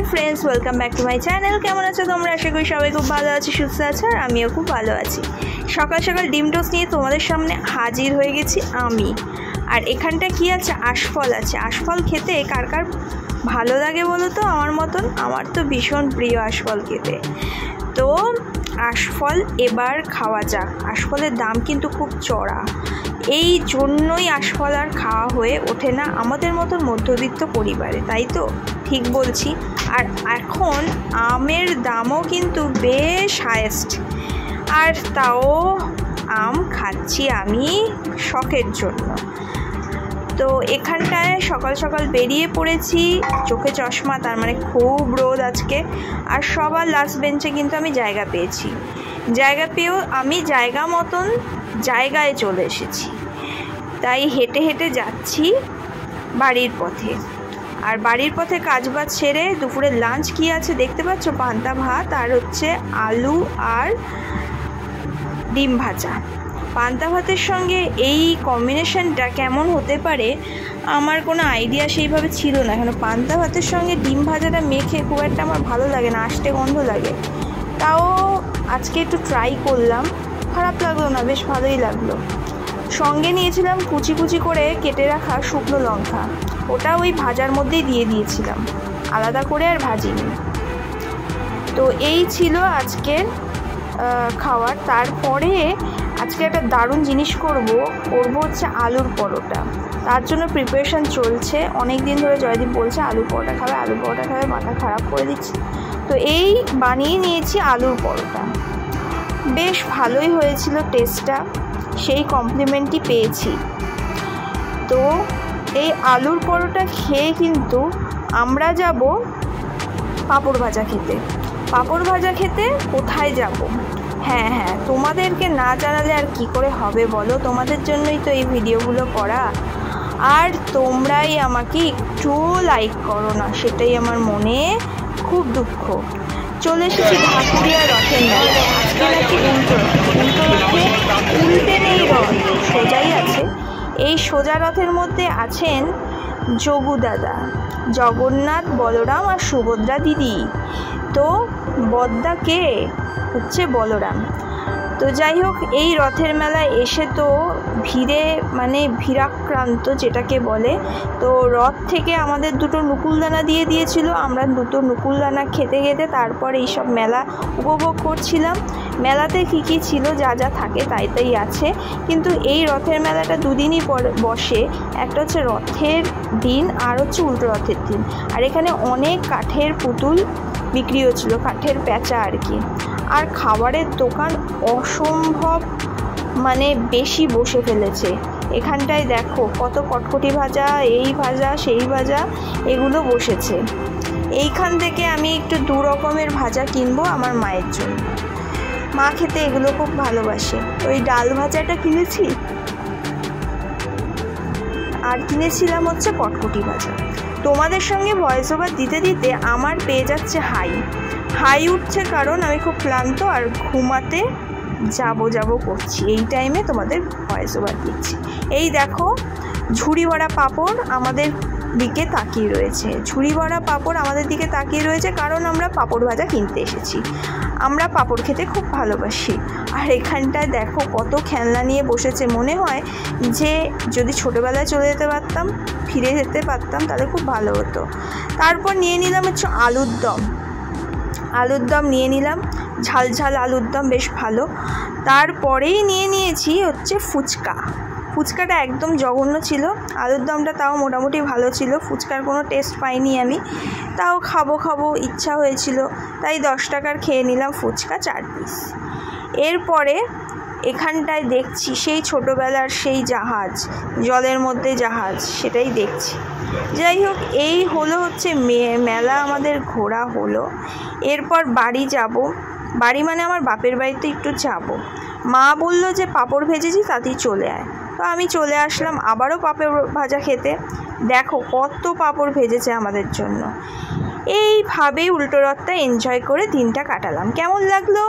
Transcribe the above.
Friends welcome back to my channel. केमन आछो तोमरा? आशा करी सबाई खूब भालो आछो, सुस्थ आछो और आमिও खूब भालो आछि। सकाल सकाल डिम टोस्ट निये तोमादेर सामने हाजिर हये गेछि आमि। और एखानटा कि आछे, आशफल आछे। आशफल खेते कार कार भालो लागे बोलो तो? आमार मतन, आमार तो भीषण प्रिय आशफल खेते। तो आशफल एबार खावा जाक। आशफलेर दाम किन्तु खूब चড়া, এই জন্যই আশফল আর খাওয়া হয়ে ওঠে না আমাদের মতন মধ্যবিত্ত পরিবারে, তাই তো? ঠিক বলছি। আর এখন আমের দামও কিন্তু বেশ হাইয়েস্ট, আর তাও আম খাচ্ছি আমি শখের জন্য। তো এখানটায় সকাল সকাল বেরিয়ে পড়েছি, চোখে চশমা, তার মানে খুব রোদ আজকে। আর সবার লাস্ট বেঞ্চে কিন্তু আমি জায়গা পেয়েছি। জায়গা পেয়েও আমি জায়গা মতন জায়গায় চলে এসেছি, তাই হেঁটে হেঁটে যাচ্ছি বাড়ির পথে। আর বাড়ির পথে কাজবাজ সেরে দুপুরের লাঞ্চ কি আছে দেখতে পাচ্ছ, পান্তা ভাত আর হচ্ছে আলু আর ডিম ভাজা। পান্তা ভাতের সঙ্গে এই কম্বিনেশনটা কেমন হতে পারে আমার কোনো আইডিয়া সেইভাবে ছিল না, কেন পান্তা ভাতের সঙ্গে ডিম ভাজাটা মেখে খুব একটা আমার ভালো লাগে না, আষ্টে গন্ধ লাগে। তাও আজকে একটু ট্রাই করলাম, খারাপ লাগলো না, বেশ ভালোই লাগলো। সঙ্গে নিয়েছিলাম কুচি কুচি করে কেটে রাখা শুকনো লঙ্কা, ওটা ওই ভাজার মধ্যেই দিয়ে দিয়েছিলাম, আলাদা করে আর ভাজিনি। তো এই ছিল আজকের খাবার। তারপরে আজকে একটা দারুণ জিনিস করব হচ্ছে আলুর পরোটা। তার জন্য প্রিপারেশান চলছে, অনেক দিন ধরে জয়দীপ বলছে আলুর পরোটা খাবে, আলুর পরোটা খাবে, মাথা খারাপ করে দিচ্ছে। তো এই বানিয়ে নিয়েছি আলুর পরোটা, বেশ ভালোই হয়েছিল টেস্টটা, সেই কমপ্লিমেন্টই পেয়েছি। তো এই আলুর পরোটা খেয়ে কিন্তু আমরা যাব পাঁপড় ভাজা খেতে। পাঁপড় ভাজা খেতে কোথায় যাব? হ্যাঁ হ্যাঁ, তোমাদেরকে না জানালে আর কি করে হবে বলো? তোমাদের জন্যই তো এই ভিডিওগুলো করা। আর তোমরাই আমাকে একটু লাইক করো না, সেটাই আমার মনে খুব দুঃখ। চলে এসেছি ঢাকুরিয়া রথের মেলা। আজকে নাকি উল্টো রথে উল্টে নেই রথ, সোজাই আছে। এই সোজা রথের মধ্যে আছেন যোগু দাদা, জগন্নাথ, বলরাম আর সুভদ্রা দিদি। তো বদ্দা কে? হচ্ছে বলরাম। তো যাই হোক, এই রথের মেলায় এসে তো ভিড়ে মানে ভিড়াক্রান্ত যেটাকে বলে। তো রথ থেকে আমাদের দুটো নুকুলদানা দিয়ে দিয়েছিল, আমরা দুটো নুকুলদানা খেতে খেতে তারপর এইসব মেলা উপভোগ করছিলাম। মেলাতে কী কী ছিল, যা যা থাকে তাই তাই আছে। কিন্তু এই রথের মেলাটা দুদিনই বসে, একটা হচ্ছে রথের দিন আর হচ্ছে উল্টো রথের দিন। আর এখানে অনেক কাঠের পুতুল বিক্রি হচ্ছিল, কাঠের প্যাঁচা আর কি। আর খাবারের দোকান অসম্ভব মানে বেশি বসে ফেলেছে। এখানটায় দেখো কত কটকটি ভাজা, এই ভাজা সেই ভাজা, এগুলো বসেছে। এইখান থেকে আমি একটু দু রকমের ভাজা কিনবো আমার মায়ের জন্য, মা খেতে এগুলো খুব ভালোবাসে। ওই ডাল ভাজাটা কিনেছি, আর কিনেছিলাম হচ্ছে কটকটি ভাজা। তোমাদের সঙ্গে ভয়েস ওভার দিতে দিতে আমার পেয়ে যাচ্ছে হাই উঠছে, কারণ আমি খুব ক্লান্ত আর ঘুমাতে যাব করছি। এই টাইমে তোমাদের ভয়েস ওভার দিচ্ছি। এই দেখো ঝুড়ি ভরা পাঁপড় আমাদের দিকে তাকিয়ে রয়েছে, ঝুড়ি ভরা পাঁপড় আমাদের দিকে তাকিয়ে রয়েছে, কারণ আমরা পাঁপড় ভাজা কিনতে এসেছি। আমরা পাঁপড় খেতে খুব ভালোবাসি। আর এখানটায় দেখো কত খেলনা নিয়ে বসেছে, মনে হয় যে যদি ছোটোবেলায় চলে যেতে পারতাম, ফিরে যেতে পারতাম, তাহলে খুব ভালো হতো। তারপর নিয়ে নিলাম হচ্ছে আলুর দম নিয়ে নিলাম, ঝাল ঝাল আলুর দম, বেশ ভালো। তারপরেই নিয়েছি হচ্ছে ফুচকাটা একদম জঘন্য ছিল, আলুর দমটা তাও মোটামুটি ভালো ছিল, ফুচকার কোনো টেস্ট পাইনি আমি, তাও খাবো ইচ্ছা হয়েছিল, তাই 10 টাকার খেয়ে নিলাম ফুচকা 4 পিস। এরপরে এখানটায় দেখছি সেই ছোটোবেলার সেই জাহাজ, জলের মধ্যে জাহাজ, সেটাই দেখছি। যাই হোক, এই হলো হচ্ছে মেলা আমাদের ঘোরা হলো। এরপর বাড়ি যাব, বাড়ি মানে আমার বাপের বাড়িতে একটু যাব। মা বললো যে পাঁপড় ভেজেছি, তাতেই চলে আয়। তো আমি চলে আসলাম আবারও পাঁপড় ভাজা খেতে। দেখো কত পাঁপড় ভেজেছে আমাদের জন্য। এইভাবেই উল্টো রথটা এনজয় করে দিনটা কাটালাম। কেমন লাগলো